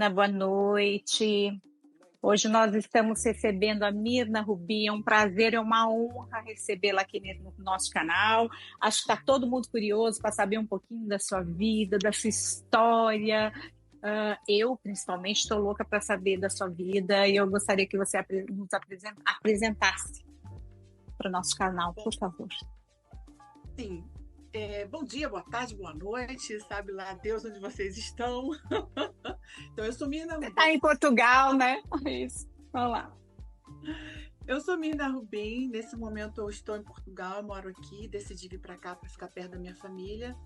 Mirna, boa noite. Hoje nós estamos recebendo a Mirna Rubi. É um prazer, é uma honra recebê-la aqui no nosso canal. Acho que está todo mundo curioso para saber um pouquinho da sua vida, da sua história. Eu, principalmente, estou louca para saber da sua vida e eu gostaria que você nos apresentasse para o nosso canal, por favor. Sim. Bom dia, boa tarde, boa noite, sabe lá Deus onde vocês estão. Então, eu sou Mirna Você Rubim. está em Portugal, né? Isso. Vamos lá. Eu sou Mirna Rubim. Nesse momento eu estou em Portugal, eu moro aqui, decidi vir para cá para ficar perto da minha família.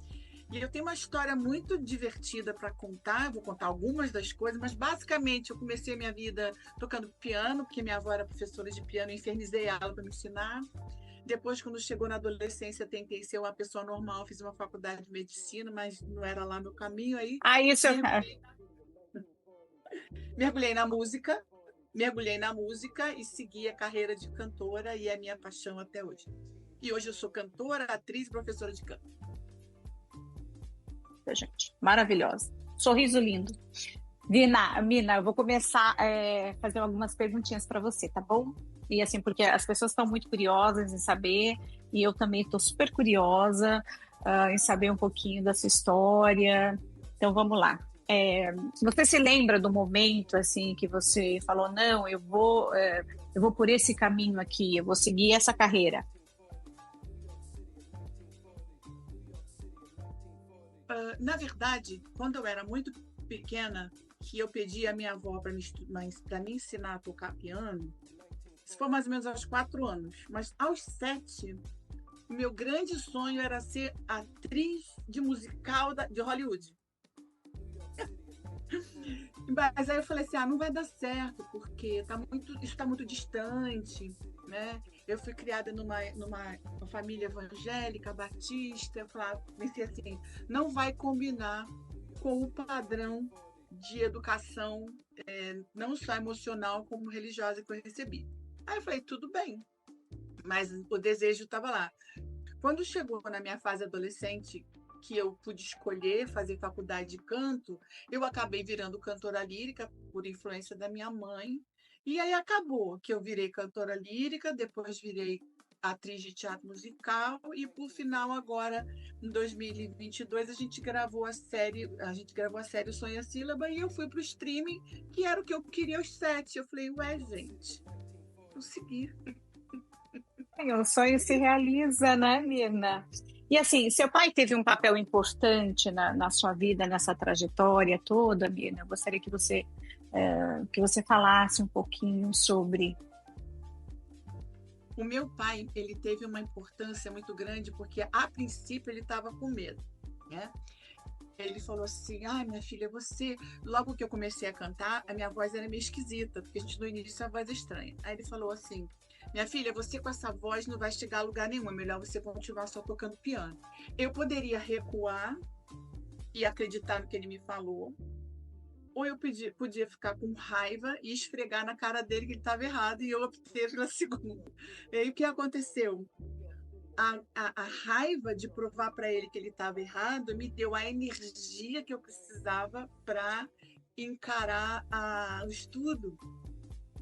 E eu tenho uma história muito divertida para contar. Eu vou contar algumas das coisas, mas basicamente eu comecei a minha vida tocando piano, porque minha avó era professora de piano, e infernizei ela para me ensinar. Depois, quando chegou na adolescência, tentei ser uma pessoa normal, fiz uma faculdade de medicina, mas não era lá meu caminho. Aí Isso. mergulhei na música e segui a carreira de cantora e é a minha paixão até hoje. E hoje eu sou cantora, atriz e professora de canto. Gente, maravilhosa. Sorriso lindo. Mina, eu vou começar a fazer algumas perguntinhas para você, tá bom? E assim, porque as pessoas estão muito curiosas em saber, e eu também estou super curiosa em saber um pouquinho da sua história. Então, vamos lá. Você se lembra do momento assim que você falou, não, eu vou por esse caminho aqui, eu vou seguir essa carreira? Na verdade, quando eu era muito pequena, que eu pedi à minha avó para me ensinar a tocar piano, isso foi mais ou menos aos 4 anos. Mas aos 7, o meu grande sonho era ser atriz de musical de Hollywood. Mas aí eu falei assim, não vai dar certo, porque isso está muito distante, né? Eu fui criada numa família evangélica, batista, eu pensei assim, não vai combinar com o padrão de educação, não só emocional, como religiosa que eu recebi. Aí eu falei, tudo bem, mas o desejo estava lá. Quando chegou na minha fase adolescente, que eu pude escolher fazer faculdade de canto, eu acabei virando cantora lírica por influência da minha mãe. E aí acabou que eu virei cantora lírica, depois virei atriz de teatro musical e por final agora em 2022 a gente gravou a série O Sonho e a Sílaba e eu fui para o streaming, que era o que eu queria aos 7. Eu falei, ué, gente, consegui. O sonho se realiza, né, Mirna? E assim, seu pai teve um papel importante na sua vida, nessa trajetória toda, Mirna. Eu gostaria que você falasse um pouquinho sobre. O meu pai, ele teve uma importância muito grande, porque a princípio ele estava com medo, né? Ele falou assim, minha filha, você... Logo que eu comecei a cantar, a minha voz era meio esquisita, porque a gente no início a voz é estranha. Aí ele falou assim, minha filha, você com essa voz não vai chegar a lugar nenhum, é melhor você continuar só tocando piano. Eu poderia recuar e acreditar no que ele me falou, ou eu podia ficar com raiva e esfregar na cara dele que ele estava errado, e eu optei pela segunda. E aí o que aconteceu? A raiva de provar para ele que ele estava errado me deu a energia que eu precisava para encarar o estudo.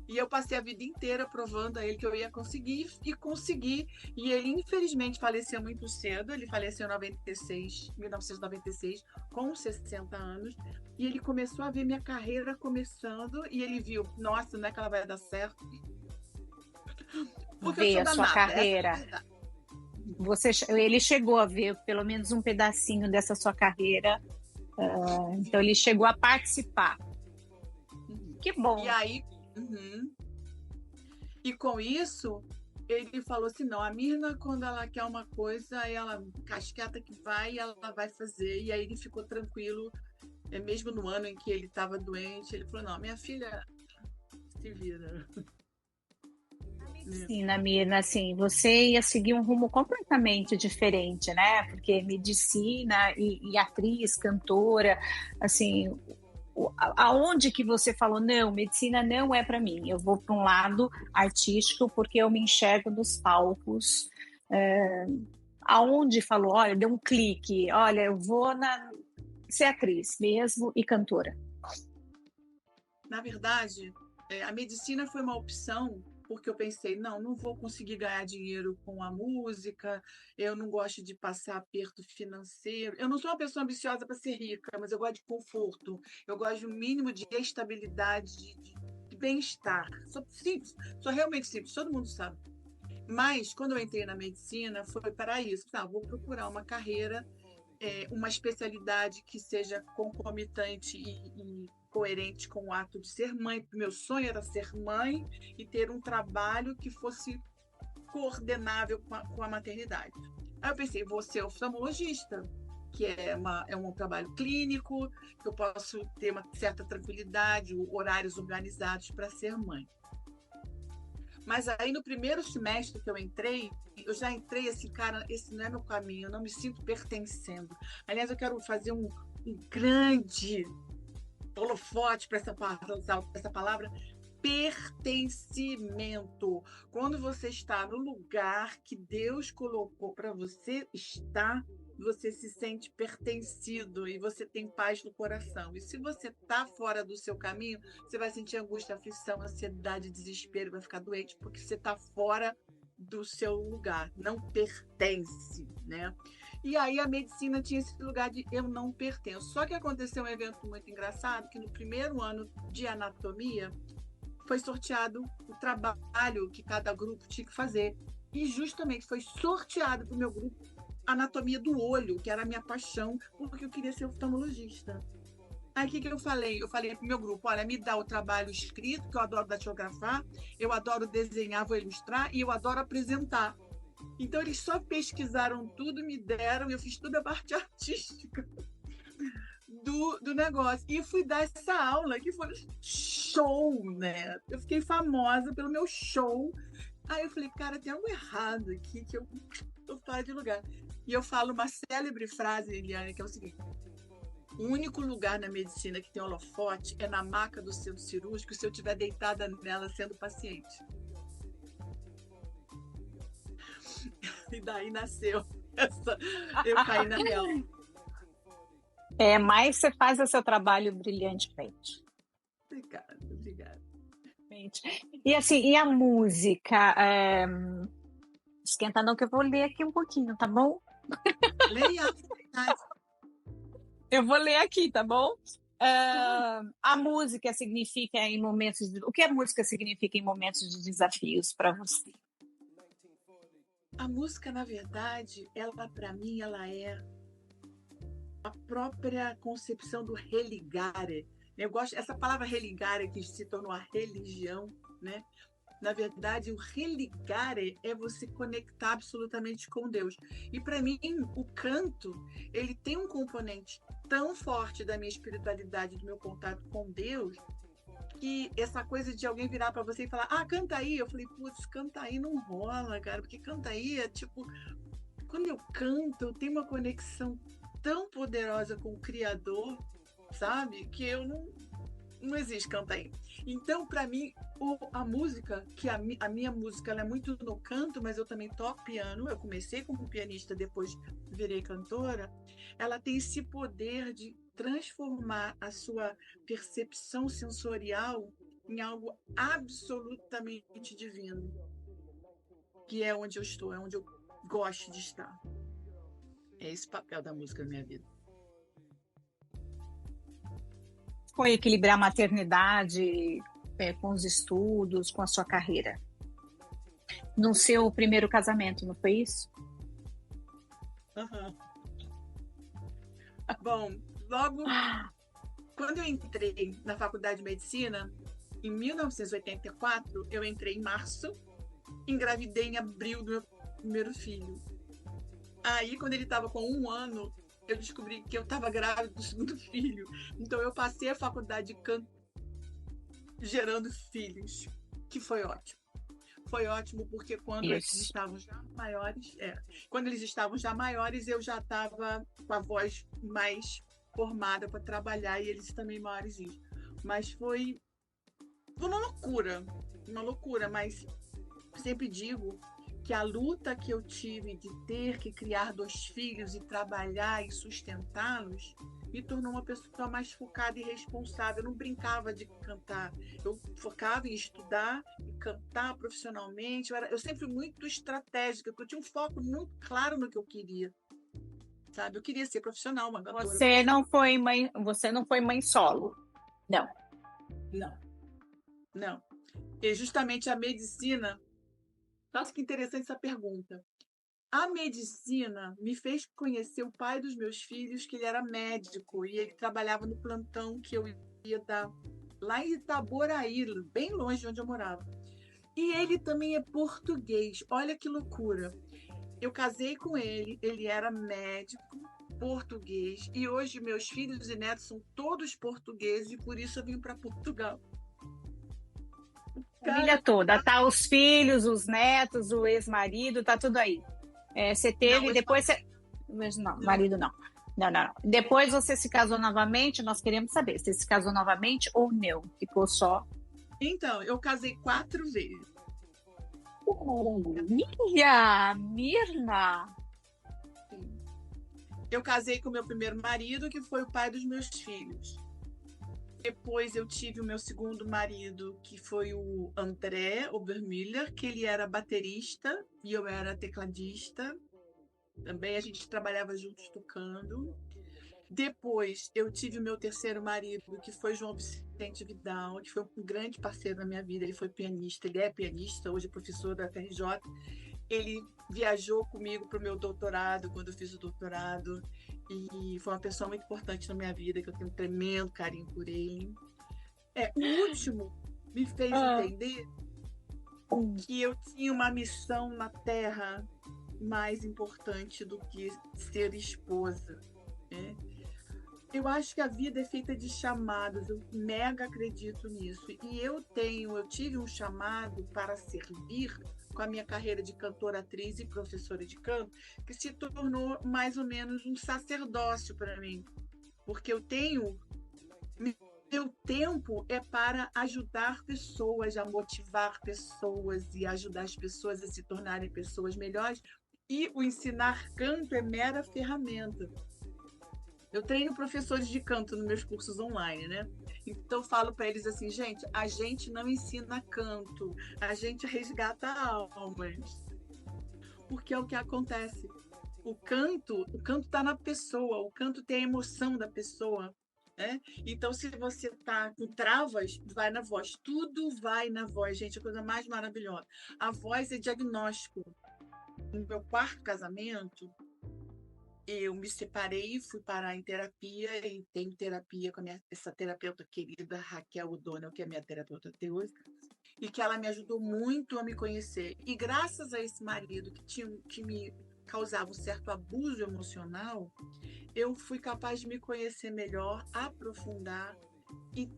E eu passei a vida inteira provando a ele que eu ia conseguir, e consegui. E ele, infelizmente, faleceu muito cedo. Ele faleceu em 1996, com 60 anos. E ele começou a ver minha carreira começando. E ele viu, nossa, não é que ela vai dar certo? Porque ver a sua carreira. Ele chegou a ver pelo menos um pedacinho dessa sua carreira. Então, ele chegou a participar. Que bom. E aí... E com isso, ele falou assim, não, a Mirna, quando ela quer uma coisa, ela casqueta que vai, ela vai fazer. E aí ele ficou tranquilo, mesmo no ano em que ele estava doente, ele falou, não, minha filha se vira. Medicina, Mirna, assim, você ia seguir um rumo completamente diferente, né? Porque medicina e atriz, cantora, assim... Aonde que você falou, não, medicina não é para mim, eu vou para um lado artístico porque eu me enxergo nos palcos, aonde falou, olha, deu um clique, olha, eu vou ser atriz mesmo e cantora? Na verdade, a medicina foi uma opção porque eu pensei, não vou conseguir ganhar dinheiro com a música, eu não gosto de passar aperto financeiro. Eu não sou uma pessoa ambiciosa para ser rica, mas eu gosto de conforto, eu gosto de um mínimo de estabilidade, de bem-estar. Sou simples, sou realmente simples, todo mundo sabe. Mas, quando eu entrei na medicina, foi para isso. Vou procurar uma carreira, uma especialidade que seja concomitante e coerente com o ato de ser mãe. Meu sonho era ser mãe e ter um trabalho que fosse coordenável com a maternidade. Aí eu pensei, vou ser oftalmologista, que é um trabalho clínico, que eu posso ter uma certa tranquilidade, horários organizados para ser mãe. Mas aí, no primeiro semestre que eu já entrei assim, cara, esse não é meu caminho, eu não me sinto pertencendo. Aliás, eu quero fazer um grande holofote para essa palavra, pertencimento. Quando você está no lugar que Deus colocou para você estar, você se sente pertencido e você tem paz no coração. E se você está fora do seu caminho, você vai sentir angústia, aflição, ansiedade, desespero, vai ficar doente, porque você está fora do seu lugar, não pertence, né? E aí a medicina tinha esse lugar de eu não pertenço. Só que aconteceu um evento muito engraçado, que no primeiro ano de anatomia foi sorteado o trabalho que cada grupo tinha que fazer. E justamente foi sorteado para o meu grupo anatomia do olho, que era a minha paixão, porque eu queria ser oftalmologista. Aí o que eu falei? Eu falei para o meu grupo, olha, me dá o trabalho escrito, que eu adoro datilografar, eu adoro desenhar, vou ilustrar, e eu adoro apresentar. Então eles só pesquisaram tudo, me deram, e eu fiz toda a parte artística do negócio. E fui dar essa aula, que foi show, né? Eu fiquei famosa pelo meu show. Aí eu falei, cara, tem algo errado aqui, que eu tô fora de lugar. E eu falo uma célebre frase, Eliane, que é o seguinte: o único lugar na medicina que tem holofote é na maca do centro cirúrgico, se eu estiver deitada nela sendo paciente. E daí nasceu essa, eu caí na real. Mas você faz o seu trabalho brilhantemente. Obrigada. E assim, e a música? Esquenta não que eu vou ler aqui um pouquinho, tá bom? Leia. Eu vou ler aqui, tá bom? A música significa em momentos de... O que a música significa em momentos de desafios para você? A música, na verdade, ela para mim, ela é a própria concepção do religare. Eu gosto essa palavra religare que se tornou a religião, né? Na verdade, o religare é você conectar absolutamente com Deus. E para mim, o canto, ele tem um componente tão forte da minha espiritualidade, do meu contato com Deus, que essa coisa de alguém virar para você e falar, canta aí. Eu falei, putz, canta aí não rola, cara, porque canta aí é tipo, quando eu canto, eu tenho uma conexão tão poderosa com o Criador, sabe? Que eu não existe cantar aí. Então, para mim, a música, que a minha música ela é muito no canto, mas eu também toco piano. Eu comecei como pianista, depois virei cantora. Ela tem esse poder de transformar a sua percepção sensorial em algo absolutamente divino, que é onde eu estou, é onde eu gosto de estar. É esse papel da música na minha vida. Foi equilibrar a maternidade com os estudos, com a sua carreira? No seu primeiro casamento, não foi isso? Uhum. Bom, logo quando eu entrei na faculdade de medicina, em 1984, eu entrei em março, engravidei em abril do meu primeiro filho. Aí, quando ele estava com 1 ano, eu descobri que eu estava grávida do segundo filho. Então, eu passei a faculdade de canto gerando filhos, que foi ótimo. Foi ótimo porque quando eles estavam já maiores, eu já estava com a voz mais formada para trabalhar e eles também maiorzinhos. Mas foi uma loucura, mas sempre digo que a luta que eu tive de ter que criar 2 filhos e trabalhar e sustentá-los me tornou uma pessoa mais focada e responsável. Eu não brincava de cantar, eu focava em estudar e cantar profissionalmente. Eu sempre fui muito estratégica, porque eu tinha um foco muito claro no que eu queria, sabe? Eu queria ser profissional, uma cantora. Você não foi mãe solo. Não. Não, não. E justamente a medicina. Nossa, que interessante essa pergunta. A medicina me fez conhecer o pai dos meus filhos, que ele era médico e ele trabalhava no plantão que eu ia dar lá em Itaboraí, bem longe de onde eu morava. E ele também é português. Olha que loucura. Eu casei com ele, ele era médico, português, e hoje meus filhos e netos são todos portugueses e por isso eu vim para Portugal. Família Cara, toda, tá? Os filhos, os netos, o ex-marido, tá tudo aí. Você não, teve, depois você. Não, marido não. Não, não, não. Depois você se casou novamente, nós queremos saber. Você se casou novamente ou não? Ficou só. então, eu casei 4 vezes. Mia, Mirna. Eu casei com meu primeiro marido, que foi o pai dos meus filhos. Depois eu tive o meu segundo marido, que foi o André Obermüller, que ele era baterista e eu era tecladista. Também a gente trabalhava juntos tocando. Depois eu tive o meu terceiro marido, que foi João Vicente Vidal, que foi um grande parceiro da minha vida. Ele foi pianista, ele é pianista, hoje é professor da FRJ. Ele viajou comigo para o meu doutorado, quando eu fiz o doutorado, e foi uma pessoa muito importante na minha vida, que eu tenho um tremendo carinho por ele. O último me fez entender que eu tinha uma missão na Terra mais importante do que ser esposa, né? Eu acho que a vida é feita de chamados, eu mega acredito nisso. E eu tive um chamado para servir com a minha carreira de cantora, atriz e professora de canto, que se tornou mais ou menos um sacerdócio para mim. Porque meu tempo é para ajudar pessoas, a motivar pessoas e ajudar as pessoas a se tornarem pessoas melhores. E o ensinar canto é mera ferramenta. Eu treino professores de canto nos meus cursos online, né? Então eu falo para eles assim, gente, a gente não ensina canto, a gente resgata almas. Porque é o que acontece. O canto está na pessoa, o canto tem a emoção da pessoa, né? Então, se você está com travas, vai na voz. Tudo vai na voz, gente, é a coisa mais maravilhosa. A voz é diagnóstico. No meu quarto casamento, eu me separei, fui parar em terapia e tenho terapia com essa terapeuta querida, Raquel O'Donnell, que é minha terapeuta até hoje, e que ela me ajudou muito a me conhecer. E graças a esse marido que me causava um certo abuso emocional, eu fui capaz de me conhecer melhor, aprofundar e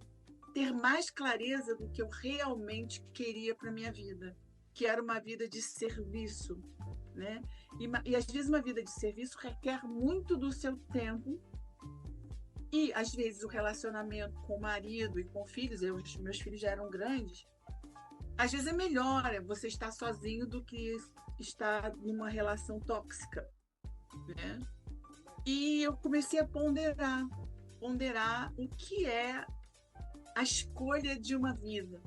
ter mais clareza do que eu realmente queria para minha vida, que era uma vida de serviço, né? E às vezes uma vida de serviço requer muito do seu tempo e às vezes o relacionamento com o marido e com filhos, meus filhos já eram grandes, às vezes é melhor você estar sozinho do que estar numa relação tóxica, né? E eu comecei a ponderar o que é a escolha de uma vida,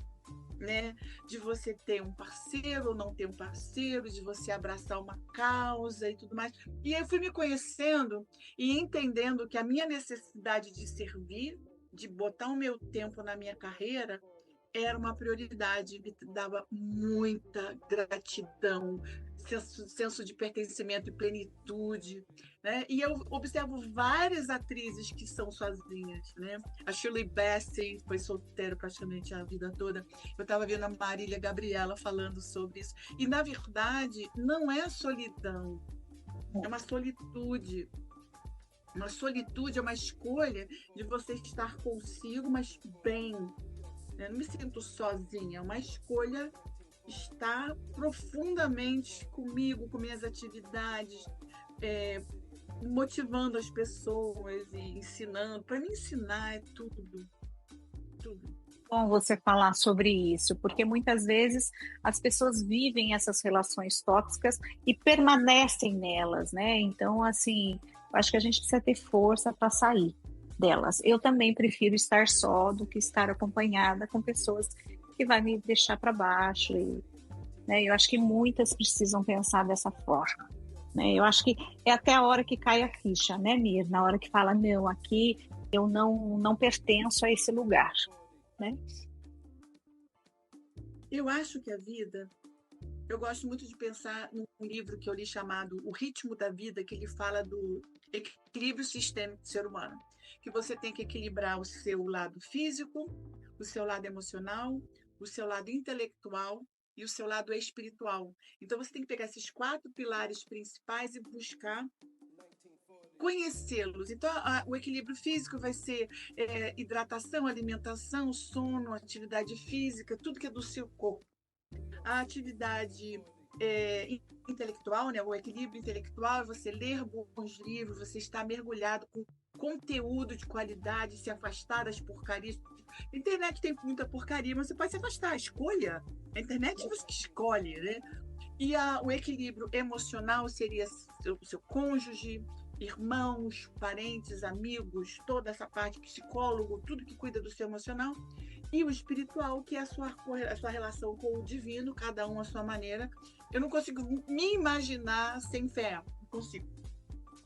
né? De você ter um parceiro ou não ter um parceiro, de você abraçar uma causa e tudo mais. E aí eu fui me conhecendo e entendendo que a minha necessidade de servir, de botar o meu tempo na minha carreira, era uma prioridade, me dava muita gratidão, senso de pertencimento e plenitude, né? E eu observo várias atrizes que são sozinhas, né? A Shirley Bassey foi solteira praticamente a vida toda. Eu estava vendo a Marília Gabriela falando sobre isso. E, na verdade, não é solidão, é uma solitude. Uma solitude é uma escolha de você estar consigo, mas bem. Eu não me sinto sozinha, é uma escolha estar profundamente comigo, com minhas atividades, motivando as pessoas e ensinando. Para mim, ensinar é tudo, tudo. Bom você falar sobre isso, porque muitas vezes as pessoas vivem essas relações tóxicas e permanecem nelas, né? Então, assim, eu acho que a gente precisa ter força para sair delas. Eu também prefiro estar só do que estar acompanhada com pessoas que vai me deixar para baixo. E, né, eu acho que muitas precisam pensar dessa forma. Né? Eu acho que é até a hora que cai a ficha, né, Mir? Na hora que fala, não, aqui eu não pertenço a esse lugar, né? Eu acho que a vida, eu gosto muito de pensar num livro que eu li chamado O Ritmo da Vida, que ele fala do equilíbrio sistêmico do ser humano, que você tem que equilibrar o seu lado físico, o seu lado emocional, o seu lado intelectual e o seu lado espiritual. Então você tem que pegar esses 4 pilares principais e buscar conhecê-los. Então, o equilíbrio físico vai ser hidratação, alimentação, sono, atividade física, tudo que é do seu corpo. A atividade intelectual, né? O equilíbrio intelectual é você ler bons livros, você estar mergulhado com conteúdo de qualidade, se afastar das porcarias. A internet tem muita porcaria, mas você pode se afastar. Escolha. A internet você escolhe, né? E o equilíbrio emocional seria o seu cônjuge, irmãos, parentes, amigos, toda essa parte, psicólogo, tudo que cuida do seu emocional. E o espiritual, que é a sua relação com o divino, cada um à sua maneira. Eu não consigo me imaginar sem fé, não consigo.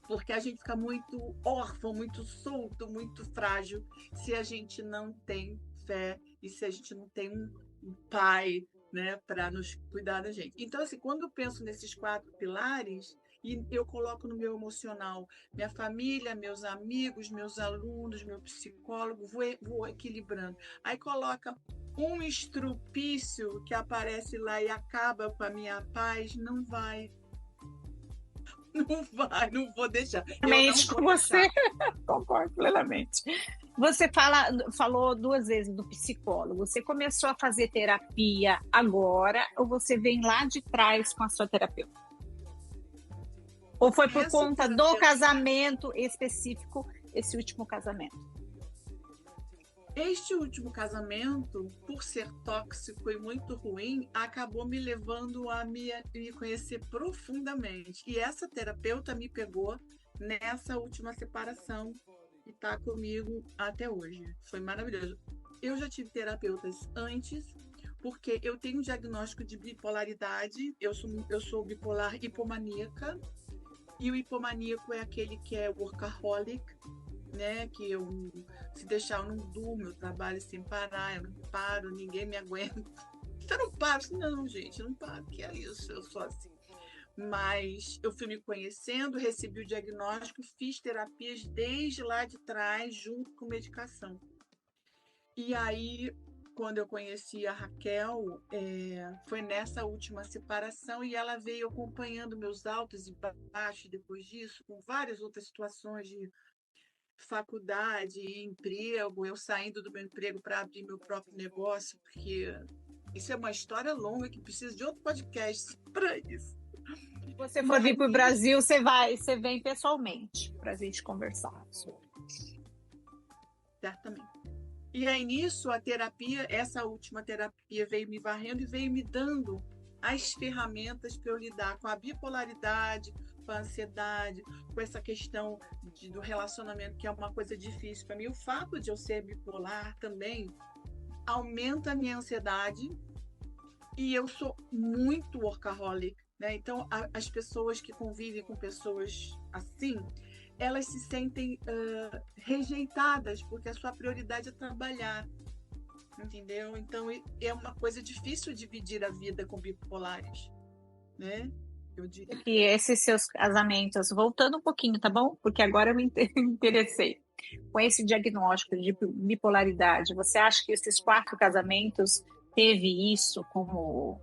Porque a gente fica muito órfão, muito solto, muito frágil, se a gente não tem fé e se a gente não tem um pai, né, para nos cuidar da gente. Então, assim, quando eu penso nesses 4 pilares, e eu coloco no meu emocional minha família, meus amigos, meus alunos, meu psicólogo, vou equilibrando. Aí coloca um estrupício que aparece lá e acaba com a minha paz, não vai. Não vai, não vou deixar. Eu não Plenamente vou com você, deixar. concordo plenamente. Você falou 2 vezes do psicólogo. Você começou a fazer terapia agora ou você vem lá de trás com a sua terapeuta? Ou foi por Essa conta do terapeuta, casamento específico, esse último casamento? este último casamento, por ser tóxico e muito ruim, acabou me levando a me conhecer profundamente. E essa terapeuta me pegou nessa última separação e está comigo até hoje. Foi maravilhoso. Eu já tive terapeutas antes, porque eu tenho um diagnóstico de bipolaridade. Eu sou bipolar hipomaníaca. E o hipomaníaco é aquele que é workaholic, né? Que se deixar, eu não durmo, eu trabalho sem parar, eu não paro, ninguém me aguenta. Eu não paro, não, gente, eu não paro, que é isso, eu sou assim. Mas eu fui me conhecendo, recebi o diagnóstico, fiz terapias desde lá de trás, junto com medicação. E aí, quando eu conheci a Raquel, foi nessa última separação e ela veio acompanhando meus altos e baixos depois disso, com várias outras situações de faculdade, emprego, eu saindo do meu emprego para abrir meu próprio negócio, porque isso é uma história longa que precisa de outro podcast para isso. Se você for vir Mas para o Brasil, você vem pessoalmente para a gente conversar sobre. certamente. E aí nisso a terapia, essa última terapia veio me varrendo e veio me dando as ferramentas para eu lidar com a bipolaridade, com a ansiedade, com essa questão do relacionamento, que é uma coisa difícil para mim. O fato de eu ser bipolar também aumenta a minha ansiedade e eu sou muito workaholic, né? Então, as pessoas que convivem com pessoas assim, elas se sentem rejeitadas, porque a sua prioridade é trabalhar, entendeu? Então, é uma coisa difícil dividir a vida com bipolares, né? Eu diria. E esses seus casamentos, voltando um pouquinho, tá bom? Porque agora eu me interessei. Com esse diagnóstico de bipolaridade, você acha que esses 4 casamentos teve isso como,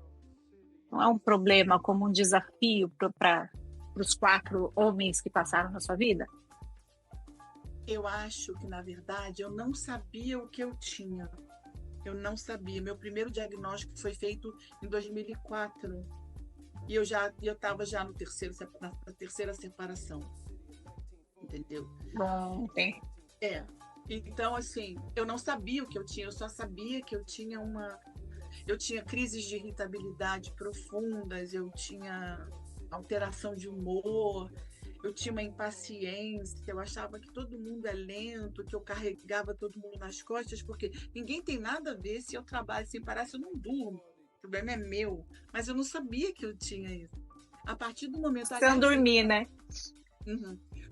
não é um problema, como um desafio para os 4 homens que passaram na sua vida? Eu acho que, na verdade, eu não sabia o que eu tinha. Eu não sabia. Meu primeiro diagnóstico foi feito em 2004. E eu estava já na terceira separação. Entendeu? Bom, tem. É. Então, assim, eu não sabia o que eu tinha, eu só sabia que eu tinha crises de irritabilidade profundas, eu tinha alteração de humor, eu tinha uma impaciência, eu achava que todo mundo é lento, que eu carregava todo mundo nas costas, porque ninguém tem nada a ver se eu trabalho sem parar, se eu não durmo. O problema é meu. Mas eu não sabia que eu tinha isso. A partir do momento, Sem aliás, dormir, né?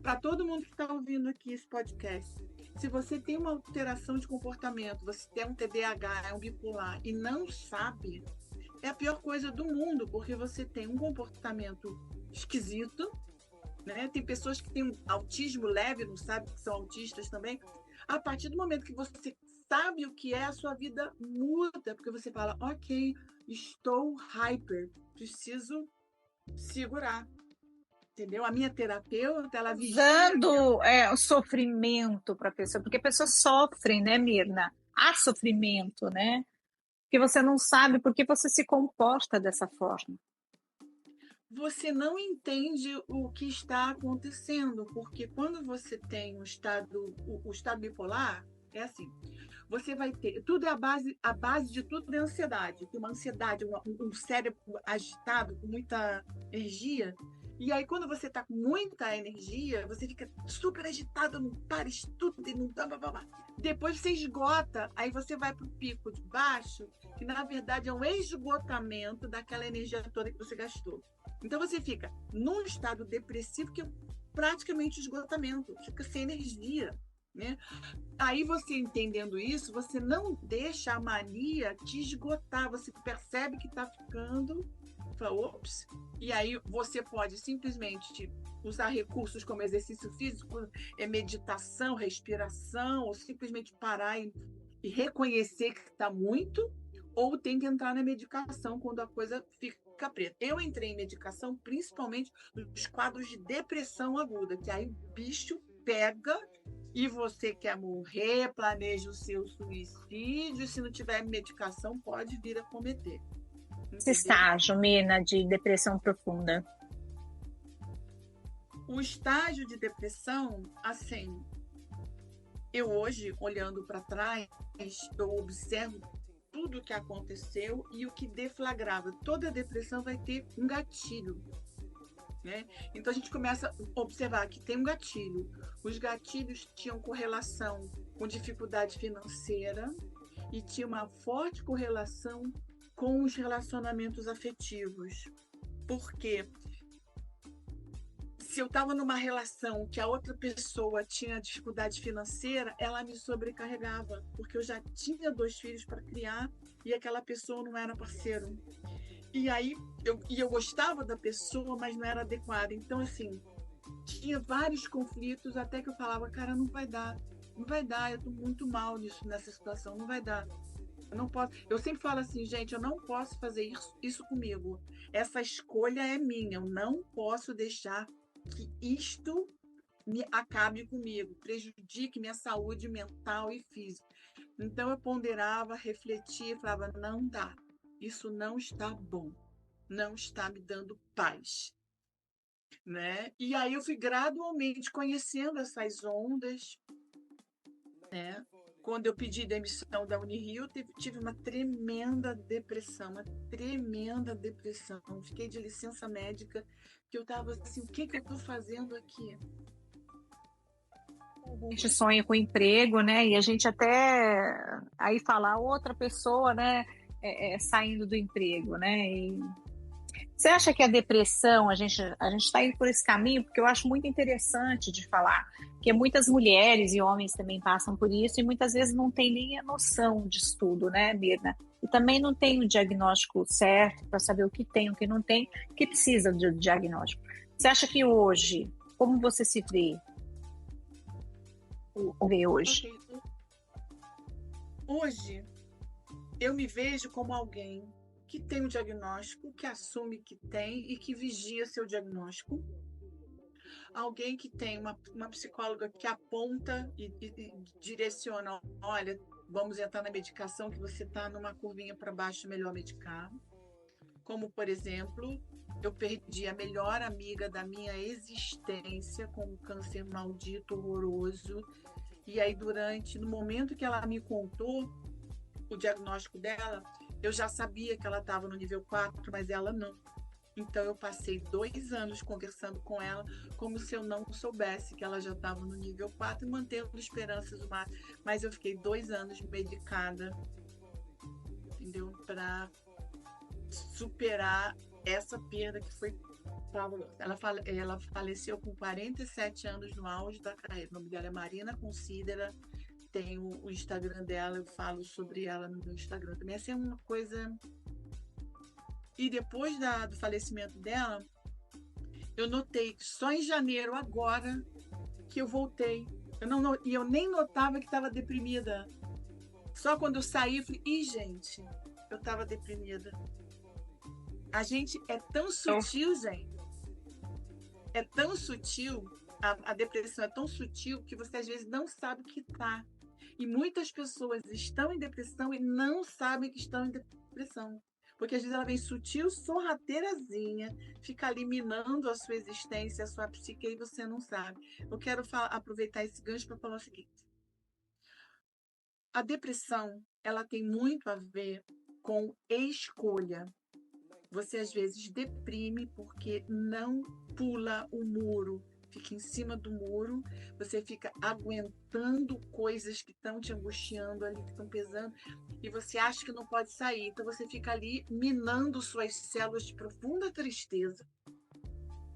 para todo mundo que está ouvindo aqui esse podcast, se você tem uma alteração de comportamento, você tem um TDAH, é um bipolar e não sabe, é a pior coisa do mundo, porque você tem um comportamento esquisito, né? Tem pessoas que têm um autismo leve, não sabe que são autistas também. A partir do momento que você sabe o que é, a sua vida muda, porque você fala, ok, estou hyper, preciso segurar. Entendeu? A minha terapeuta, ela vestia a minha. Usando o sofrimento para a pessoa, porque a pessoa sofre, né, Mirna? Há sofrimento, né? Porque você não sabe por que você se comporta dessa forma. Você não entende o que está acontecendo, porque quando você tem o estado bipolar, é assim, você vai ter, tudo é a base de tudo é ansiedade, tem uma ansiedade, um cérebro agitado, com muita energia, e aí quando você está com muita energia, você fica super agitado, não para, estuda e não dá, blá, blá, blá. Depois você esgota, aí você vai para o pico de baixo, que na verdade é um esgotamento daquela energia toda que você gastou. Então você fica num estado depressivo que é praticamente esgotamento, fica sem energia, né? Aí você entendendo isso, você não deixa a mania te esgotar, você percebe que está ficando, fala, ops, e aí você pode simplesmente usar recursos como exercício físico, meditação, respiração, ou simplesmente parar e reconhecer que está muito, ou tem que entrar na medicação quando a coisa fica preta. Eu entrei em medicação principalmente nos quadros de depressão aguda, que aí o bicho pega e você quer morrer, planeja o seu suicídio, se não tiver medicação, pode vir a cometer. Esse Entendeu? estágio, Mirna, de depressão profunda. O estágio de depressão, assim, eu hoje, olhando para trás, eu observo tudo o que aconteceu e o que deflagrava. Toda depressão vai ter um gatilho. Né? Então a gente começa a observar que tem um gatilho. Os gatilhos tinham correlação com dificuldade financeira e tinha uma forte correlação com os relacionamentos afetivos. Porque se eu estava numa relação que a outra pessoa tinha dificuldade financeira, ela me sobrecarregava, porque eu já tinha 2 filhos para criar e aquela pessoa não era parceiro. E aí eu gostava da pessoa, mas não era adequada. Então, assim, tinha vários conflitos até que eu falava, cara, não vai dar, não vai dar, eu estou muito mal nessa situação, não vai dar. Eu não posso. Eu sempre falo assim, gente, eu não posso fazer isso comigo. Essa escolha é minha. Eu não posso deixar que isto me acabe comigo, prejudique minha saúde mental e física. Então eu ponderava, refletia, falava, não dá. Isso não está bom. Não está me dando paz, né? E aí eu fui gradualmente conhecendo essas ondas, né? Quando eu pedi demissão da Unirio, tive uma tremenda depressão, uma tremenda depressão. Fiquei de licença médica, que eu estava assim, o que eu estou fazendo aqui? A gente sonha com emprego, né? E a gente até aí falar outra pessoa, né? Saindo do emprego, né? E você acha que a depressão, a gente está indo por esse caminho, porque eu acho muito interessante de falar, que muitas mulheres e homens também passam por isso e muitas vezes não tem nem a noção de estudo, né, Mirna? E também não tem o diagnóstico certo para saber o que tem, o que não tem, que precisa de diagnóstico. Você acha que hoje, como você se vê hoje? Okay. Hoje, eu me vejo como alguém que tem um diagnóstico, que assume que tem e que vigia seu diagnóstico. Alguém que tem uma psicóloga que aponta e direciona, olha, vamos entrar na medicação, que você está numa curvinha para baixo, melhor medicar. Como, por exemplo, eu perdi a melhor amiga da minha existência com um câncer maldito, horroroso, E aí, no momento que ela me contou o diagnóstico dela, eu já sabia que ela estava no nível 4, mas ela não. Então, eu passei 2 anos conversando com ela, como se eu não soubesse que ela já estava no nível 4 e mantendo esperanças do máximo. Mas eu fiquei 2 anos medicada, entendeu? Para superar essa perda que foi fabulosa. Ela faleceu com 47 anos no auge da carreira. O nome dela é Marina Considera. Tem o Instagram dela, eu falo sobre ela no meu Instagram também. Essa é uma coisa. E depois do falecimento dela, eu notei que só em janeiro, agora, que eu voltei. E eu nem notava que estava deprimida. Só quando eu saí, eu falei, ih, gente, eu estava deprimida. A gente é tão sutil, gente. É tão sutil, a depressão é tão sutil que você às vezes não sabe que está. E muitas pessoas estão em depressão e não sabem que estão em depressão. Porque às vezes ela vem sutil, sorrateirazinha, fica ali minando a sua existência, a sua psique, e você não sabe. Eu quero aproveitar esse gancho para falar o seguinte. A depressão, ela tem muito a ver com escolha. Você às vezes deprime porque não pula o muro, fica em cima do muro, você fica aguentando coisas que estão te angustiando ali, que estão pesando, e você acha que não pode sair. Então você fica ali minando suas células de profunda tristeza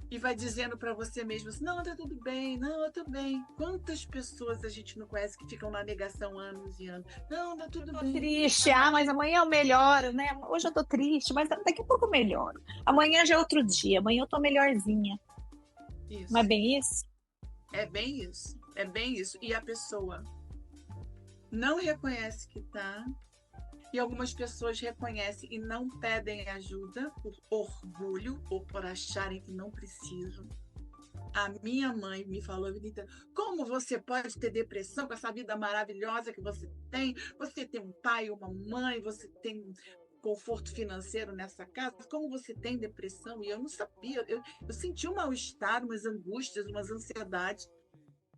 e vai dizendo para você mesmo assim, não, tá tudo bem, não, eu tô bem. Quantas pessoas a gente não conhece que ficam na negação anos e anos? Não, tá tudo bem. Triste, mas amanhã eu melhoro, né? Hoje eu tô triste, mas daqui a pouco eu melhoro. Amanhã já é outro dia, amanhã eu tô melhorzinha. Isso. Não é bem isso? É bem isso, é bem isso. E a pessoa não reconhece que tá, e algumas pessoas reconhecem e não pedem ajuda por orgulho ou por acharem que não precisam. A minha mãe me falou a vida inteira, como você pode ter depressão com essa vida maravilhosa que você tem? Você tem um pai, uma mãe, você tem conforto financeiro nessa casa, como você tem depressão? E eu não sabia, eu senti um mal-estar, umas angústias, umas ansiedades.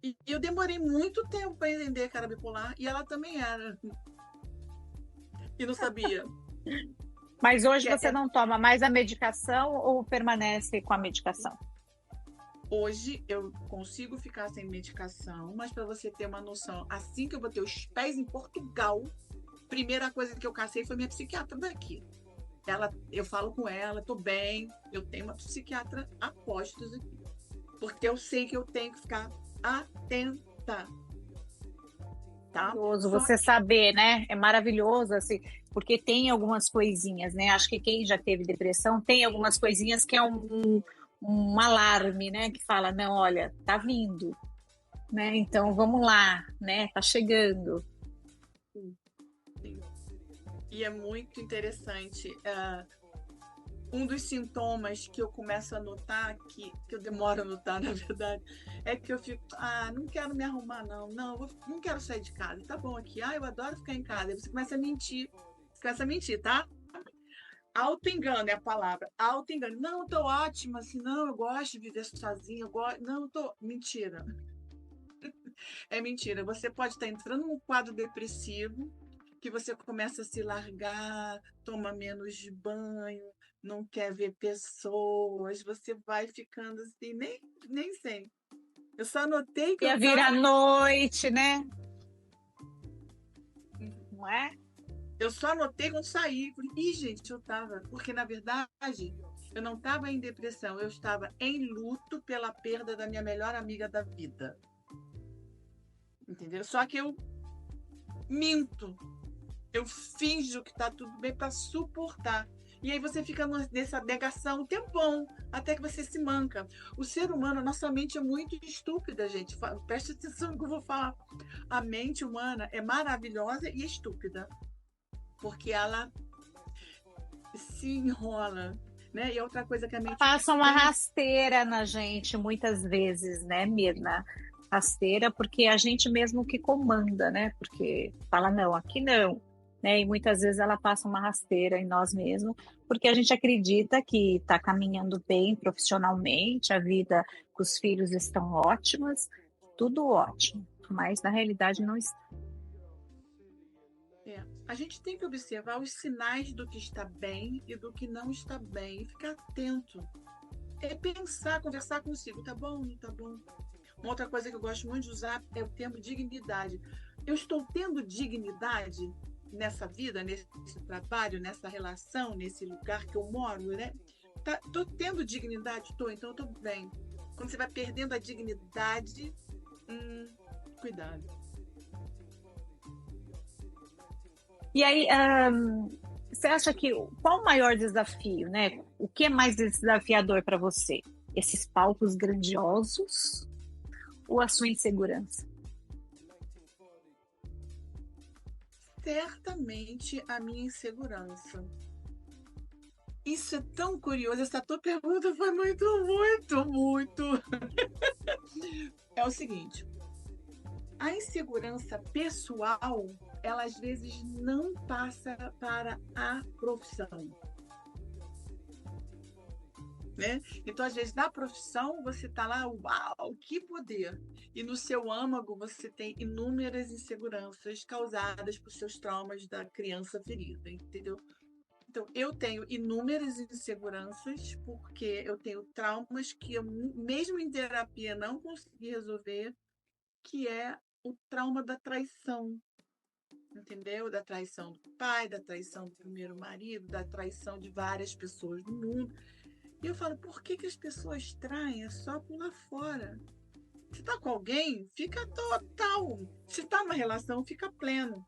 E eu demorei muito tempo para entender que era bipolar, e ela também era. E não sabia. Mas hoje você não toma mais a medicação ou permanece com a medicação? Hoje eu consigo ficar sem medicação, mas para você ter uma noção, assim que eu botei os pés em Portugal, primeira coisa que eu cacei foi minha psiquiatra daqui. Eu falo com ela, tô bem, eu tenho uma psiquiatra a postos aqui. Porque eu sei que eu tenho que ficar atenta. Tá? Maravilhoso você saber, né? É maravilhoso, assim, porque tem algumas coisinhas, né? Acho que quem já teve depressão tem algumas coisinhas que é um alarme, né? Que fala, não, olha, tá vindo, né? Então vamos lá, né? Tá chegando. Sim. E é muito interessante. Um dos sintomas que eu começo a notar, que eu demoro a notar, na verdade, é que eu fico, não quero me arrumar, não quero sair de casa, tá bom aqui, eu adoro ficar em casa. Aí você começa a mentir, tá? Auto-engano é a palavra, auto-engano. Não, eu tô ótima, assim, não, eu gosto de viver sozinha, não, eu tô... Mentira. É mentira. Você pode estar entrando num quadro depressivo, que você começa a se largar, toma menos banho, não quer ver pessoas, você vai ficando assim, nem sei. Eu só notei que Ia vir à noite, né? Não é? Eu só notei quando saí. Falei, gente, eu tava. Porque, na verdade, eu não estava em depressão, eu estava em luto pela perda da minha melhor amiga da vida. Entendeu? Só que eu minto. Eu finjo que tá tudo bem para suportar. E aí você fica nessa negação um tempão, até que você se manca. O ser humano, a nossa mente é muito estúpida, gente. Preste atenção no que eu vou falar. A mente humana é maravilhosa e estúpida. Porque ela se enrola, né? E outra coisa que a mente... Passa uma rasteira na gente, muitas vezes, né, Mirna? Rasteira, porque a gente mesmo que comanda, né? Porque fala, não, aqui não. Né? E muitas vezes ela passa uma rasteira em nós mesmos, porque a gente acredita que está caminhando bem profissionalmente, a vida com os filhos estão ótimas, tudo ótimo. mas na realidade não está. A gente tem que observar os sinais do que está bem e do que não está bem e ficar atento. É pensar, conversar consigo, tá bom, não tá bom? Uma outra coisa que eu gosto muito de usar é o termo dignidade. Eu estou tendo dignidade nessa vida, nesse trabalho, nessa relação, nesse lugar que eu moro, né? Tô tendo dignidade? Tô, então eu tô bem. Quando você vai perdendo a dignidade, cuidado. E aí, você acha que qual o maior desafio, né? O que é mais desafiador para você? Esses palcos grandiosos ou a sua insegurança? Certamente a minha insegurança. Isso é tão curioso. Essa tua pergunta foi muito, muito, muito. É o seguinte: a insegurança pessoal, ela às vezes não passa para a profissão. Né? Então, às vezes, na profissão, você está lá, uau, que poder! E no seu âmago, você tem inúmeras inseguranças causadas por seus traumas da criança ferida, entendeu? Então, eu tenho inúmeras inseguranças, porque eu tenho traumas que eu, mesmo em terapia, não consegui resolver, que é o trauma da traição, entendeu? Da traição do pai, da traição do primeiro marido, da traição de várias pessoas no mundo. E eu falo, por que as pessoas traem? É só pular fora. Se tá com alguém, fica total. Se tá numa relação, fica pleno.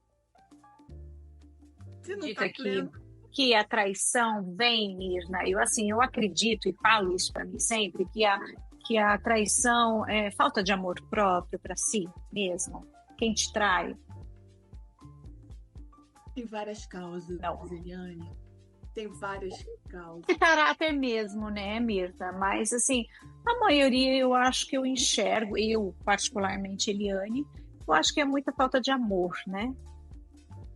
Se não tá Acredita pleno, que a traição vem, Mirna? Eu acredito e falo isso para mim sempre, que a traição é falta de amor próprio para si mesmo. Quem te trai? tem várias causas, Não. Eliane. Tem várias causas. De caráter mesmo, né, Mirta? Mas, assim, a maioria eu acho que eu enxergo, eu particularmente, Eliane, eu acho que é muita falta de amor, né,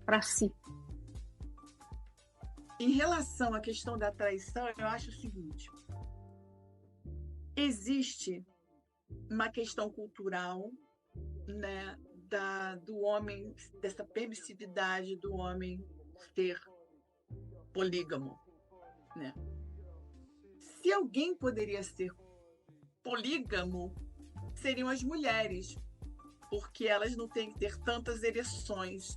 para si. Em relação à questão da traição, eu acho o seguinte: existe uma questão cultural, né, do homem, dessa permissividade do homem ser polígamo, né? Se alguém poderia ser polígamo, seriam as mulheres, porque elas não têm que ter tantas ereções.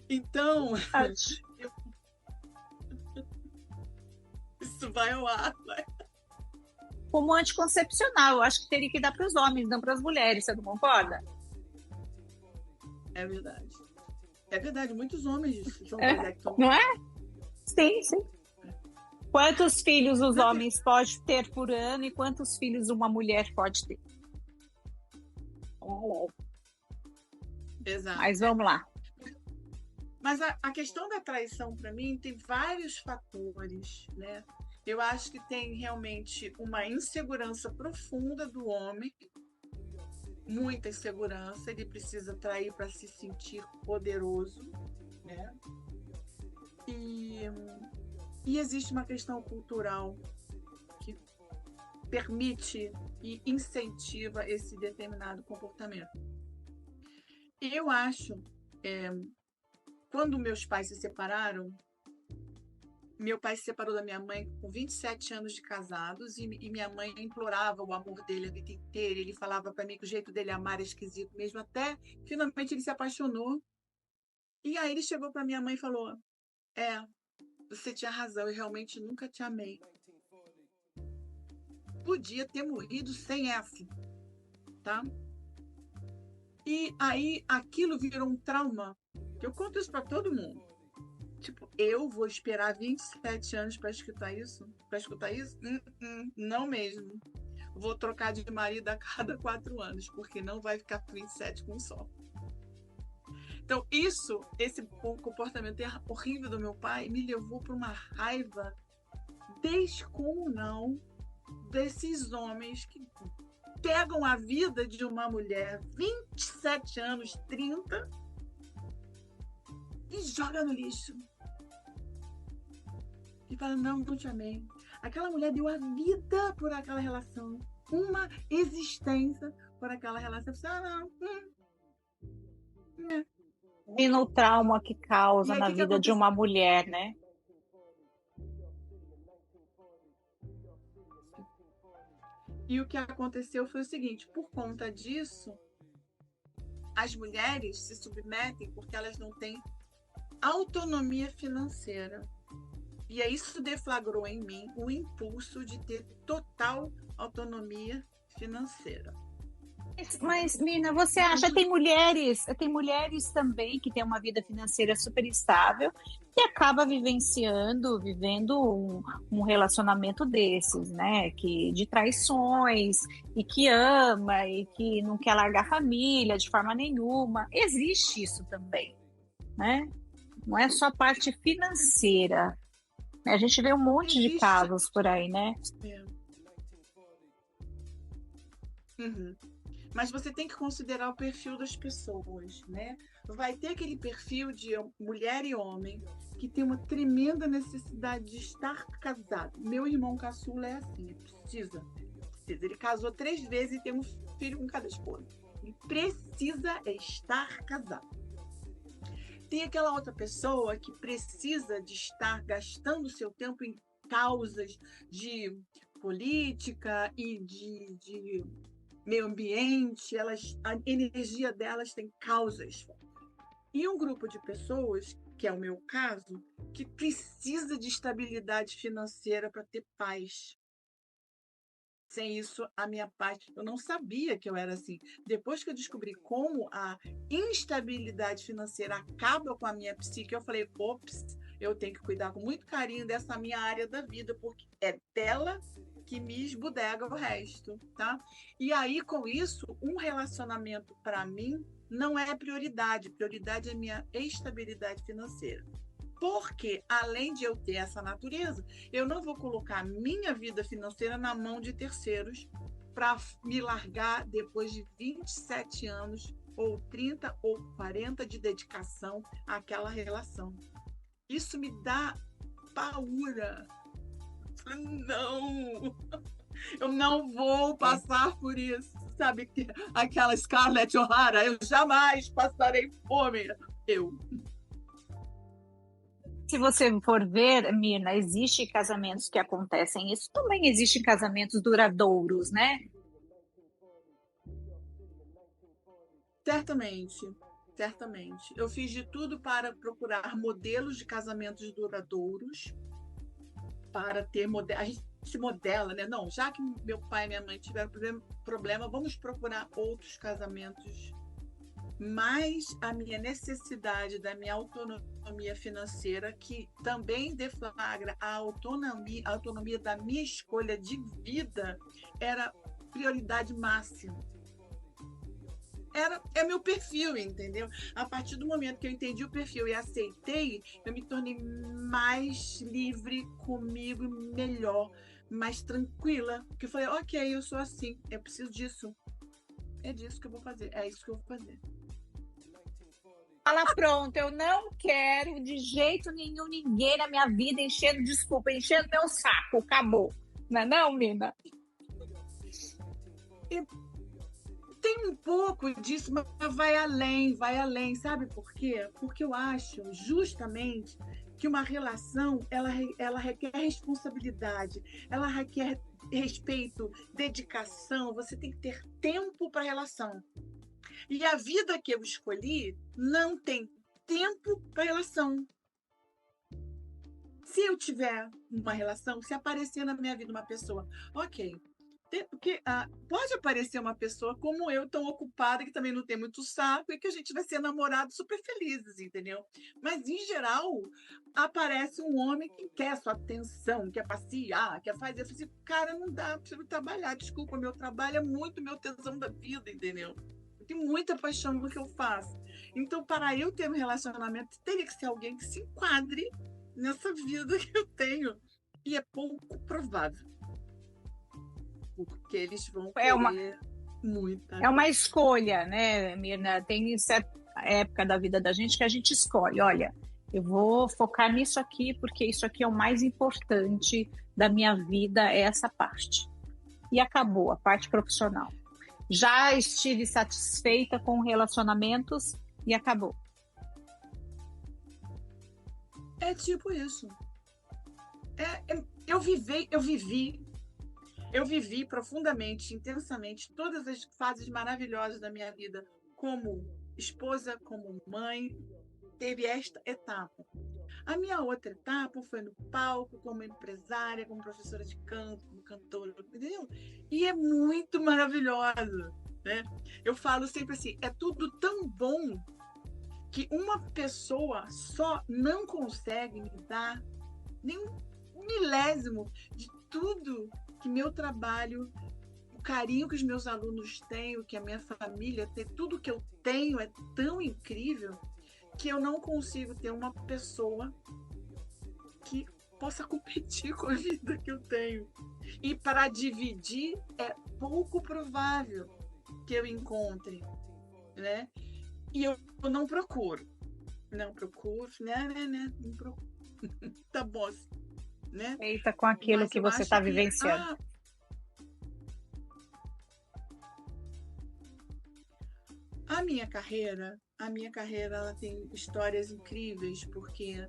Então, Acho. isso vai ao ar. Como anticoncepcional, eu acho que teria que dar para os homens, não para as mulheres, você não concorda? É verdade. É verdade, muitos homens são É, vasectomia. não é? Sim, sim. Quantos filhos os homens podem ter por ano e quantos filhos uma mulher pode ter? Exato. Mas vamos lá. Mas a questão da traição, para mim, tem vários fatores, né? Eu acho que tem realmente uma insegurança profunda do homem, muita insegurança, ele precisa trair para se sentir poderoso, né? E existe uma questão cultural que permite e incentiva esse determinado comportamento. Eu acho, quando meus pais se separaram, meu pai se separou da minha mãe com 27 anos de casados e minha mãe implorava o amor dele a vida inteira. Ele falava para mim que o jeito dele amar é esquisito mesmo, até finalmente ele se apaixonou. E aí ele chegou para minha mãe e falou: você tinha razão, eu realmente nunca te amei. Podia ter morrido sem essa, tá? E aí aquilo virou um trauma. Eu conto isso para todo mundo. Tipo, eu vou esperar 27 anos para escutar isso? Para escutar isso? Não mesmo. Vou trocar de marido a cada 4 anos, porque não vai ficar 27 com um só. Então, esse comportamento horrível do meu pai me levou para uma raiva descomunal desses homens que pegam a vida de uma mulher, 27 anos, 30, e joga no lixo. E fala, não te amei. Aquela mulher deu a vida por aquela relação. uma existência por aquela relação. Não. E no trauma que causa E aí, na o que vida de aconteceu? uma mulher, né? E o que aconteceu foi o seguinte: por conta disso, as mulheres se submetem porque elas não têm autonomia financeira. E aí isso deflagrou em mim o impulso de ter total autonomia financeira. Mas, Mina, você acha tem mulheres também que têm uma vida financeira super estável e acaba vivendo um relacionamento desses, né? Que de traições e que ama e que não quer largar a família de forma nenhuma. Existe isso também, né? Não é só a parte financeira. A gente vê um monte de Existe. casos por aí, né? É. Uhum. Mas você tem que considerar o perfil das pessoas, né? Vai ter aquele perfil de mulher e homem que tem uma tremenda necessidade de estar casado. Meu irmão caçula é assim, ele precisa. Ele casou 3 vezes e tem um filho com cada esposa. Ele precisa estar casado. Tem aquela outra pessoa que precisa de estar gastando seu tempo em causas de política e de meio ambiente, a energia delas tem causas. E um grupo de pessoas, que é o meu caso, que precisa de estabilidade financeira para ter paz. Sem isso, a minha paz, eu não sabia que eu era assim. Depois que eu descobri como a instabilidade financeira acaba com a minha psique, eu falei, ops, eu tenho que cuidar com muito carinho dessa minha área da vida, porque é dela que me esbudega o resto, tá? E aí, com isso, um relacionamento para mim não é prioridade. Prioridade é minha estabilidade financeira. Porque, além de eu ter essa natureza, eu não vou colocar minha vida financeira na mão de terceiros para me largar depois de 27 anos, ou 30 ou 40 de dedicação àquela relação. Isso me dá paura. Não, eu não vou É. passar por isso. Sabe, aquela Scarlett O'Hara, eu jamais passarei fome. Eu. Se você for ver, Mirna, existe casamentos que acontecem isso, também existem casamentos duradouros, né? Certamente, certamente. Eu fiz de tudo para procurar modelos de casamentos duradouros, para ter a gente se modela, né? Não, já que meu pai e minha mãe tiveram problema, vamos procurar outros casamentos. Mas a minha necessidade da minha autonomia financeira, que também deflagra a autonomia da minha escolha de vida, era prioridade máxima. É meu perfil, entendeu? A partir do momento que eu entendi o perfil e aceitei, eu me tornei mais livre comigo, melhor, mais tranquila. Porque eu falei, ok, eu sou assim, eu preciso disso. É disso que eu vou fazer, é isso que eu vou fazer. Fala, pronto, eu não quero de jeito nenhum ninguém na minha vida enchendo, desculpa, enchendo meu saco, acabou. Não é não, Mina? E tem um pouco disso, mas vai além, sabe por quê? Porque eu acho justamente que uma relação, ela requer responsabilidade, ela requer respeito, dedicação, você tem que ter tempo para a relação. E a vida que eu escolhi não tem tempo para relação. Se eu tiver uma relação, se aparecer na minha vida uma pessoa, ok. Porque pode aparecer uma pessoa como eu, tão ocupada, que também não tem muito saco, e que a gente vai ser namorado super felizes, entendeu? Mas, em geral, aparece um homem que quer sua atenção, quer passear, quer fazer. Eu falei assim, cara, não dá, preciso trabalhar. Desculpa, meu trabalho é muito meu tesão da vida, entendeu? Eu tenho muita paixão no que eu faço. Então, para eu ter um relacionamento, teria que ser alguém que se enquadre nessa vida que eu tenho. E é pouco provável, porque eles vão É uma, querer muita. é uma escolha, né, Mirna? Tem certa época da vida da gente que a gente escolhe, olha, eu vou focar nisso aqui porque isso aqui é o mais importante da minha vida, é essa parte. e acabou a parte profissional. Já estive satisfeita com relacionamentos e acabou. É tipo isso. Eu vivi profundamente, intensamente, todas as fases maravilhosas da minha vida, como esposa, como mãe, teve esta etapa. A minha outra etapa foi no palco, como empresária, como professora de canto, como cantora, entendeu? E é muito maravilhosa, né? Eu falo sempre assim, é tudo tão bom que uma pessoa só não consegue me dar nem um milésimo de tudo que meu trabalho, o carinho que os meus alunos têm, o que a minha família tem, tudo que eu tenho é tão incrível que eu não consigo ter uma pessoa que possa competir com a vida que eu tenho. E para dividir é pouco provável que eu encontre, né? E eu não procuro. Não procuro, né? Não procuro. Tá bom, né? Feita com aquilo Mas que eu você acho está que vivenciando. a minha carreira ela tem histórias incríveis, porque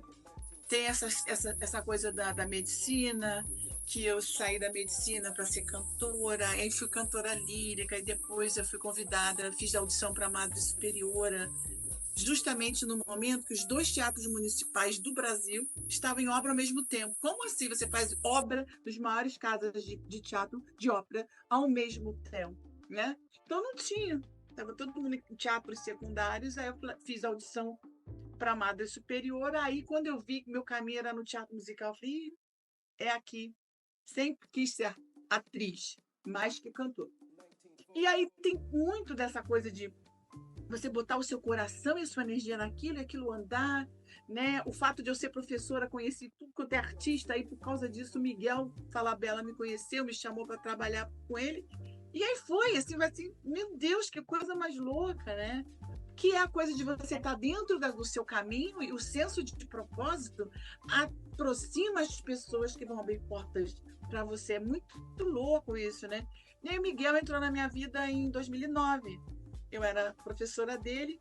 tem essa coisa da medicina, que eu saí da medicina para ser cantora, aí fui cantora lírica, e depois eu fui convidada, fiz audição para Madre Superiora, justamente no momento que os dois teatros municipais do Brasil estavam em obra ao mesmo tempo. Como assim você faz obra dos maiores casas de teatro, de ópera, ao mesmo tempo? Né? Então não tinha. Estava todo mundo em teatros secundários, aí eu fiz audição para Madre Superior, aí quando eu vi que meu caminho era no teatro musical, eu falei, é aqui. Sempre quis ser atriz, mais que cantor. E aí tem muito dessa coisa de você botar o seu coração e a sua energia naquilo e aquilo andar, né? O fato de eu ser professora, conheci tudo quanto é artista, aí por causa disso o Miguel Falabella me conheceu, me chamou para trabalhar com ele. E aí foi, assim, vai assim, meu Deus, que coisa mais louca, né? Que é a coisa de você estar dentro do seu caminho e o senso de propósito aproxima as pessoas que vão abrir portas para você. É muito louco isso, né? E aí o Miguel entrou na minha vida em 2009. Eu era professora dele.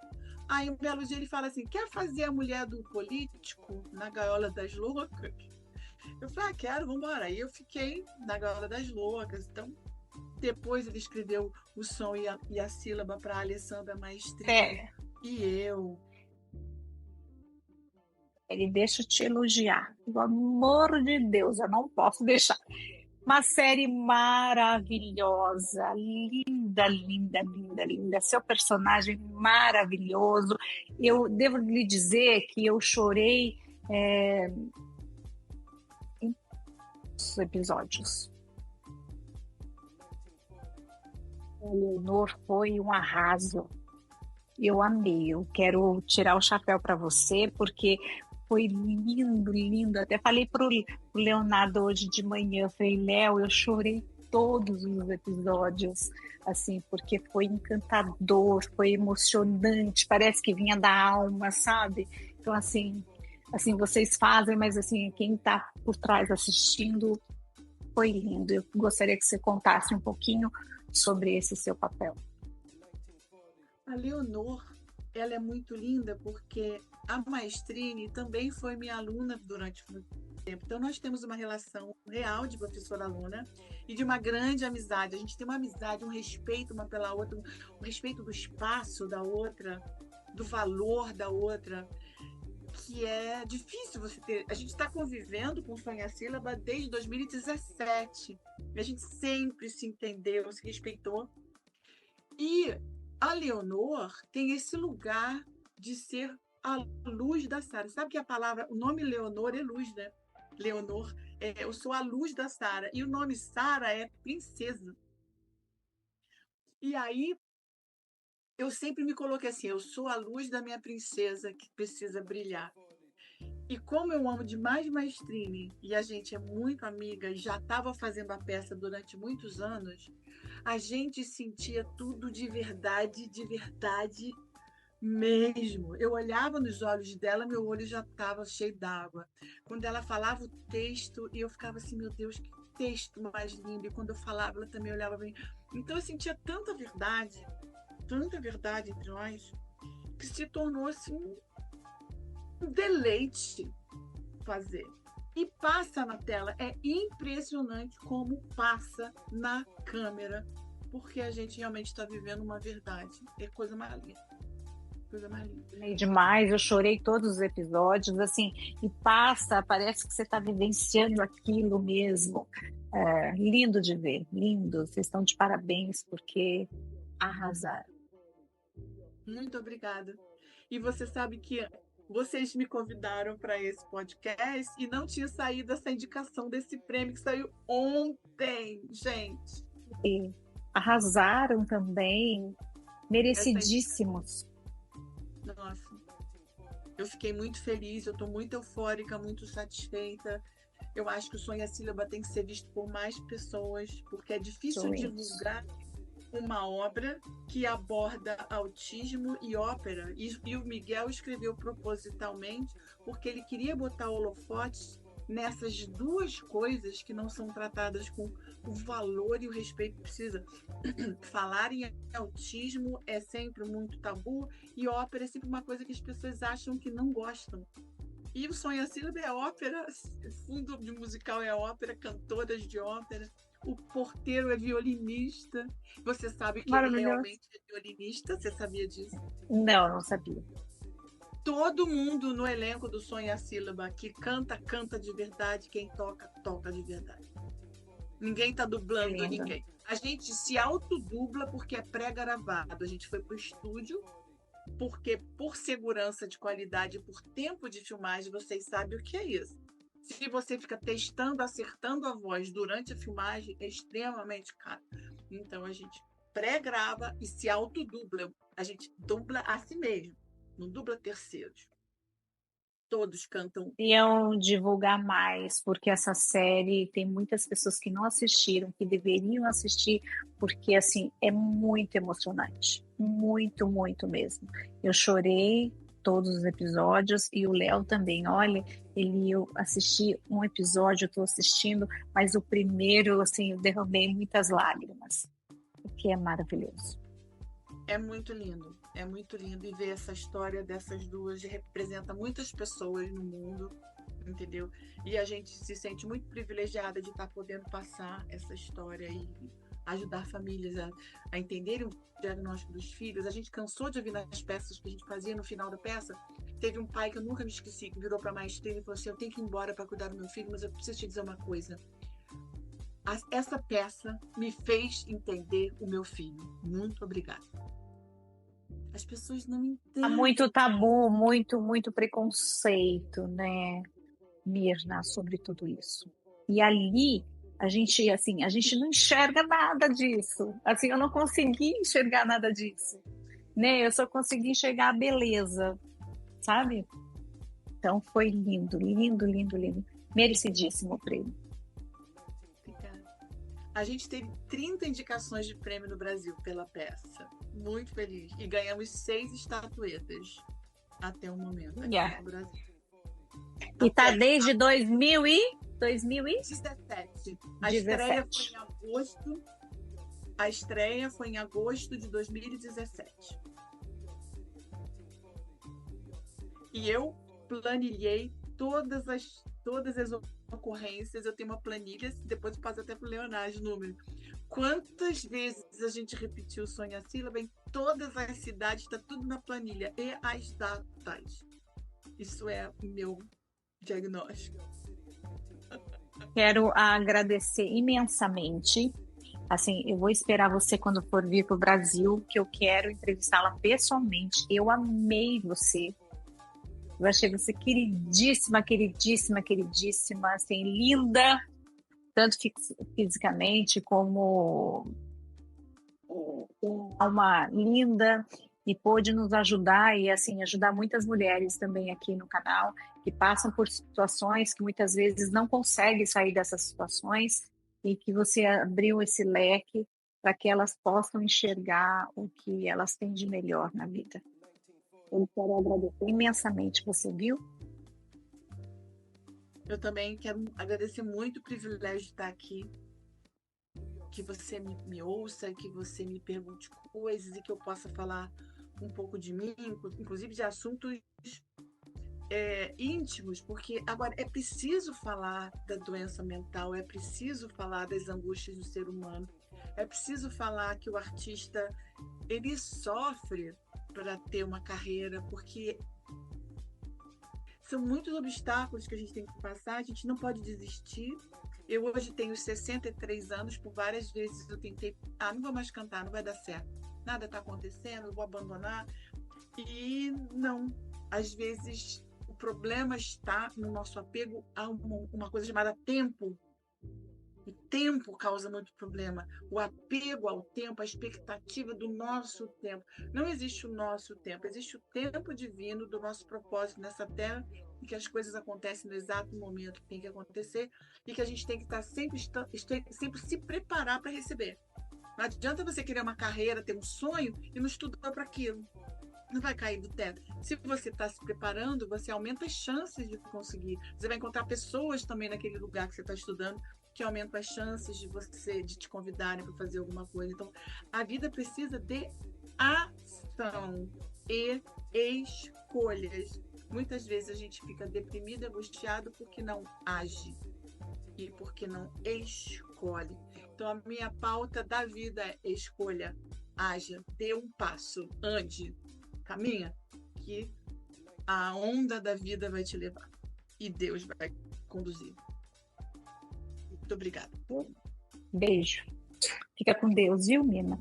Aí um belo dia ele fala assim: quer fazer a mulher do político na gaiola das loucas? Eu falei: quero, vamos embora. Aí eu fiquei na gaiola das loucas. Então, depois ele escreveu o som e a sílaba para a Alessandra Maestrini. E eu. Ele deixa eu te elogiar. Pelo amor de Deus, eu não posso deixar. Uma série maravilhosa, linda, linda, linda, linda. Seu personagem maravilhoso. Eu devo lhe dizer que eu chorei em todos os episódios. A Leonor foi um arraso. Eu amei. Eu quero tirar o chapéu para você, porque foi lindo, lindo. Até falei pro Leonardo hoje de manhã, falei, Léo, eu chorei todos os episódios, assim, porque foi encantador, foi emocionante, parece que vinha da alma, sabe? Então, assim vocês fazem, mas assim, quem está por trás assistindo foi lindo. Eu gostaria que você contasse um pouquinho sobre esse seu papel. A Leonor, ela é muito linda porque a Maestrini também foi minha aluna durante muito tempo. Então, nós temos uma relação real de professora-aluna e de uma grande amizade. A gente tem uma amizade, um respeito uma pela outra, um respeito do espaço da outra, do valor da outra, que é difícil você ter. A gente está convivendo com o Sonha Sílaba desde 2017. E a gente sempre se entendeu, se respeitou. E a Leonor tem esse lugar de ser a luz da Sara. Sabe que a palavra, o nome Leonor é luz, né? Leonor, eu sou a luz da Sara. E o nome Sara é princesa. E aí eu sempre me coloquei assim, eu sou a luz da minha princesa que precisa brilhar. E como eu amo demais Maestrine, e a gente é muito amiga e já estava fazendo a peça durante muitos anos, a gente sentia tudo de verdade mesmo. Eu olhava nos olhos dela, meu olho já estava cheio d'água. Quando ela falava o texto, e eu ficava assim, meu Deus, que texto mais lindo. E quando eu falava, ela também olhava bem. Então eu sentia tanta verdade entre nós, que se tornou assim um deleite fazer. E passa na tela. É impressionante como passa na câmera, porque a gente realmente está vivendo uma verdade. É coisa mais linda. Coisa mais linda. Chorei demais, eu chorei todos os episódios, assim, e passa, parece que você está vivenciando aquilo mesmo. Lindo de ver, lindo. Vocês estão de parabéns porque arrasaram. Muito obrigada. E você sabe que vocês me convidaram para esse podcast e não tinha saído essa indicação desse prêmio que saiu ontem, gente. E arrasaram também, merecidíssimos. Nossa, eu fiquei muito feliz, eu estou muito eufórica, muito satisfeita. Eu acho que o Sonho a Sílaba tem que ser visto por mais pessoas, porque é difícil divulgar uma obra que aborda autismo e ópera. E o Miguel escreveu propositalmente porque ele queria botar holofotes nessas duas coisas que não são tratadas com o valor e o respeito que precisa. Falar em autismo é sempre muito tabu e ópera é sempre uma coisa que as pessoas acham que não gostam. E o Sonho a Sílaba é ópera, fundo de musical é ópera, cantoras de ópera. O porteiro é violinista. Você sabe que ele realmente é violinista? Você sabia disso? Não sabia. Todo mundo no elenco do Sonho a Sílaba que canta, canta de verdade. Quem toca, toca de verdade. Ninguém está dublando ninguém. A gente se autodubla porque é pré-gravado. A gente foi para o estúdio porque, por segurança de qualidade, por tempo de filmagem, vocês sabem o que é isso. Se você fica testando, acertando a voz durante a filmagem, é extremamente caro. Então, a gente pré-grava e se autodubla. A gente dubla a si mesmo, não dubla terceiros. Todos cantam. Iam divulgar mais, porque essa série tem muitas pessoas que não assistiram, que deveriam assistir, porque assim é muito emocionante, muito, muito mesmo. Eu chorei todos os episódios e o Léo também. Olha, eu assisti um episódio, eu estou assistindo, mas o primeiro, assim, eu derramei muitas lágrimas, porque é maravilhoso. É muito lindo e ver essa história dessas duas representa muitas pessoas no mundo, entendeu? E a gente se sente muito privilegiada de estar podendo passar essa história e ajudar famílias a entenderem o diagnóstico dos filhos. A gente cansou de ouvir nas peças que a gente fazia no final da peça. Teve um pai que eu nunca me esqueci, que virou para a maestrina e falou assim: eu tenho que ir embora para cuidar do meu filho, mas eu preciso te dizer uma coisa. Essa peça me fez entender o meu filho. Muito obrigada. As pessoas não entendem. Há muito tabu, muito preconceito, né, Mirna, sobre tudo isso. E ali a gente não enxerga nada disso. Assim, eu não consegui enxergar nada disso, né? Eu só consegui enxergar a beleza, sabe? Então foi lindo, lindo, lindo, lindo. Merecidíssimo o prêmio. A gente teve 30 indicações de prêmio no Brasil pela peça. Muito feliz. E ganhamos 6 estatuetas até o momento aqui no Brasil. E tá desde 2017. A estreia foi em agosto de 2017. E eu planilhei todas as ocorrências. Eu tenho uma planilha, depois eu passo até para o Leonardo o número. Quantas vezes a gente repetiu o Sonho a Sílaba em todas as cidades, está tudo na planilha, e as datas. Isso é o meu diagnóstico. Quero agradecer imensamente. Assim, eu vou esperar você quando for vir para o Brasil, que eu quero entrevistá-la pessoalmente. Eu amei você. Eu achei você queridíssima, assim, linda, tanto fisicamente como uma linda, e pôde nos ajudar e assim ajudar muitas mulheres também aqui no canal que passam por situações que muitas vezes não conseguem sair dessas situações, e que você abriu esse leque para que elas possam enxergar o que elas têm de melhor na vida. Eu quero agradecer imensamente você, viu? Eu também quero agradecer muito o privilégio de estar aqui, que você me ouça, que você me pergunte coisas e que eu possa falar um pouco de mim, inclusive de assuntos íntimos, porque agora é preciso falar da doença mental, é preciso falar das angústias do ser humano, é preciso falar que o artista ele sofre para ter uma carreira, porque são muitos obstáculos que a gente tem que passar, a gente não pode desistir. Eu hoje tenho 63 anos, por várias vezes eu tentei, não vou mais cantar, não vai dar certo, nada está acontecendo, eu vou abandonar. E não, às vezes o problema está no nosso apego a uma coisa chamada tempo. O tempo causa muito problema. O apego ao tempo, a expectativa do nosso tempo. Não existe o nosso tempo, existe o tempo divino do nosso propósito nessa terra, em que as coisas acontecem no exato momento que tem que acontecer e que a gente tem que estar sempre se preparar para receber. Não adianta você querer uma carreira, ter um sonho e não estudar para aquilo. Não vai cair do teto. Se você está se preparando, você aumenta as chances de conseguir. Você vai encontrar pessoas também naquele lugar que você está estudando que aumentam as chances de te convidarem para fazer alguma coisa. Então, a vida precisa de ação e escolhas. Muitas vezes a gente fica deprimido, angustiado porque não age e porque não escolhe. Então, a minha pauta da vida é escolha, haja, dê um passo, ande, caminha, que a onda da vida vai te levar e Deus vai conduzir. Muito obrigada. Beijo. Fica com Deus, viu, Mina?